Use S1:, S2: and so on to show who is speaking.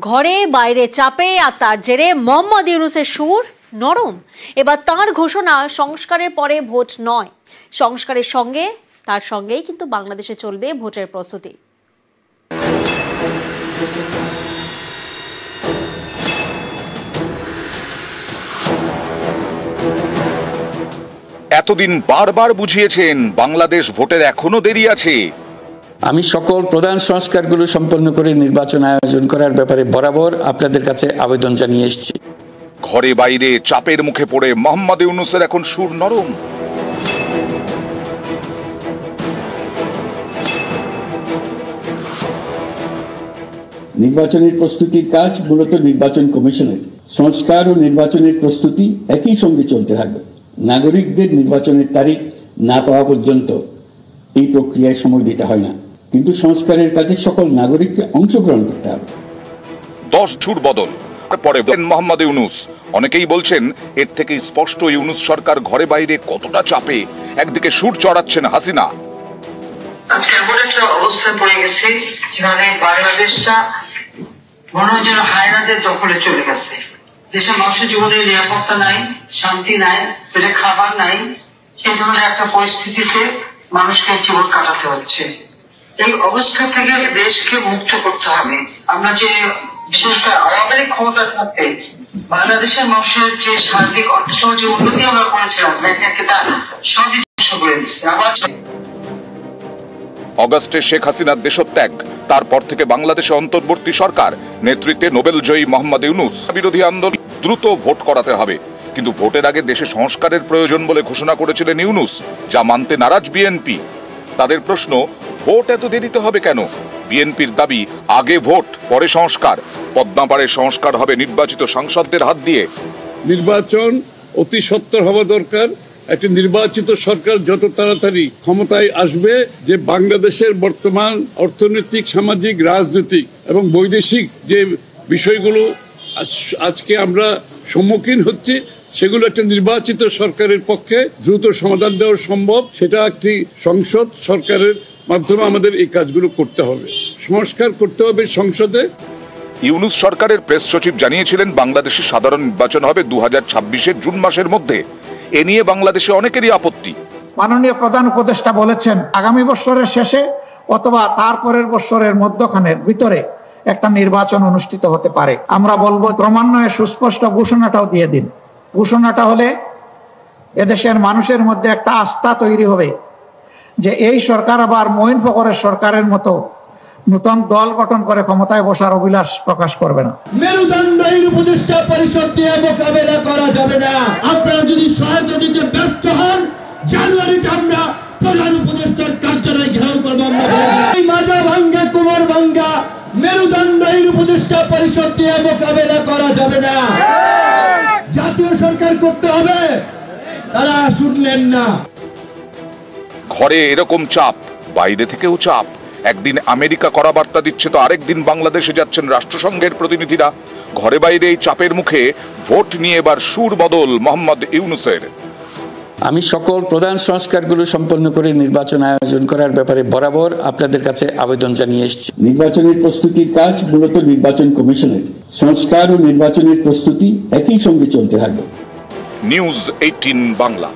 S1: ঘরে বাইরে চাপে আর তার জেরে মোহাম্মদ ইউনূসের সুর নরম। এবার তার ঘোষণা সংস্কারের পরে ভোট নয়, সংস্কারের সঙ্গে তার সঙ্গেই কিন্তু বাংলাদেশে চলবে ভোটের প্রস্তুতি।
S2: এতদিন বারবার বুঝিয়েছেন বাংলাদেশ ভোটের এখনো দেরি আছে।
S3: আমি সকল প্রধান সংস্কারগুলো সম্পন্ন করে নির্বাচন আয়োজন করার ব্যাপারে বরাবর আপনাদের কাছে আবেদন জানিয়ে এসেছি।
S2: ঘরে বাইরে চাপের মুখে পড়ে মোহাম্মদ ইউনূসের এখন সুর নরম।
S4: নির্বাচনের প্রস্তুতির কাজ মূলত নির্বাচন কমিশনের। সংস্কার ও নির্বাচনের প্রস্তুতি একই সঙ্গে চলতে থাকবে। নাগরিকদের নির্বাচনের তারিখ না পাওয়া পর্যন্ত এই প্রক্রিয়ায় সময় দিতে হয় না, কিন্তু সংস্কারের কাজে সকল নাগরিককে অংশগ্রহণ করতে হবে।
S2: 10 সুর বদল পরে মোহাম্মদ ইউনূস। অনেকেই বলছেন এর থেকে স্পষ্ট ইউনূস সরকার ঘরে বাইরে কতটা চাপে। একদিকে সুর চড়াচ্ছেন হাসিনা।
S5: আজকে এমন একটা অবস্থায় পড়ে গেছে যেখানে বাংলাদেশটা মনে হয় যেন হায়নাদের দখলে চলে গেছে। দেশের মানুষের জীবনের নিরাপত্তা নাই, শান্তি নাই, পেটে খাবার নাই। এই ধরনের একটা পরিস্থিতিতে মানুষকে জীবন কাটাতে হচ্ছে। এই অবস্থা থেকে দেশকে মুক্ত করতে হবে। আমরা যে বিশেষ করে আওয়ামী লীগ ক্ষমতা থাকতে বাংলাদেশের মানুষের যে সার্বিক অর্থসামাজিক উন্নতি আমরা করেছিলাম সব ধ্বংস করে দিচ্ছে। আবার
S2: অগাস্টে শেখ হাসিনার দেশত্যাগ, তারপর থেকে বাংলাদেশে অন্তর্বর্তী সরকার নেতৃত্বে নোবেলজয়ী মোহাম্মদ ইউনূস বিরোধী আন্দোলন দ্রুত ভোট করাতে হবে, কিন্তু ভোটের আগে দেশে সংস্কারের প্রয়োজন বলে ঘোষণা করেছিলেন ইউনূস, যা মানতে নারাজ বিএনপি। তাদের প্রশ্ন, ভোট এত দেরিতে হবে কেন? বিএনপির দাবি, আগে ভোট পরে সংস্কার। পদ্মাপাড়ের সংস্কার হবে নির্বাচিত সাংসদদের হাত দিয়ে।
S6: নির্বাচন অতি সত্বর হওয়া দরকার। একটি নির্বাচিত সরকার যত তাড়াতাড়ি ক্ষমতায় আসবে, যে বাংলাদেশের বর্তমান অর্থনৈতিক, সামাজিক, রাজনৈতিক এবং বৈদেশিক যে বিষয়গুলো আজকে আমরা সম্মুখীন হচ্ছি, সেগুলো একটা নির্বাচিত সরকারের পক্ষে দ্রুত সমাধান দেওয়া সম্ভব। সেটা একটি সংসদ সরকারের মাধ্যমে আমাদের এই কাজগুলো করতে হবে। সংস্কার করতে হবে সংসদে।
S2: ইউনূস সরকারের প্রেস সচিব জানিয়েছিলেন বাংলাদেশে সাধারণ নির্বাচন হবে 2026-এর জুন মাসের মধ্যে। এ নিয়ে বাংলাদেশে অনেকেরই আপত্তি।
S7: মাননীয় প্রধান উপদেষ্টা বলেছেন আগামী বছরের শেষে অথবা তারপরের বছরের মধ্যখানের ভিতরে একটা নির্বাচন অনুষ্ঠিত হতে পারে। আমরা বলবো ক্রমান্বয়ে সুস্পষ্ট ঘোষণাটাও দিয়ে দিন। ঘোষণাটা হলে এদেশের মানুষের মধ্যে একটা আস্থা তৈরি হবে যে এই সরকার আবার মঈন ফখরের সরকারের মতো নতুন দল গঠন করে ক্ষমতায় বসার অভিলাষ প্রকাশ করবে না।
S8: মেরুদণ্ডহীন উপদেষ্টা পরিষদ দিয়ে মোকাবেলা করা যাবে না। আপনারা যদি সহায়তা দিতে ব্যর্থ হন, জানুয়ারিতে আমরা প্রধান উপদেষ্টার কার্যালয় ঘেরাও করবো। এই মাজা ভাঙ্গা, কোমর ভাঙ্গা মেরুদণ্ডহীন উপদেষ্টা পরিষদ দিয়ে মোকাবেলা করা যাবে না। জাতীয় সরকার করতে হবে, তারা শুনলেন না।
S2: ঘরে এরকম চাপ, বাইরে থেকেও চাপ। একদিন আমেরিকা কড়া বার্তা দিচ্ছে, তো আরেকদিন বাংলাদেশে যাচ্ছেন রাষ্ট্রসংঘের প্রতিনিধিরা। ঘরে বাইরে এই চাপের মুখে ভোট নিয়ে এবার সুর বদল মোহাম্মদ ইউনূসের।
S3: আমি সকল প্রধান সংস্কারগুলো সম্পন্ন করে নির্বাচন আয়োজন করার ব্যাপারে বরাবর আপনাদের কাছে আবেদন জানিয়ে এসেছি।
S4: নির্বাচনের প্রস্তুতির কাজ মূলত নির্বাচন কমিশনের। সংস্কার ও নির্বাচনের প্রস্তুতি একই সঙ্গে চলতে থাকবে।
S2: নিউজ 18 বাংলা।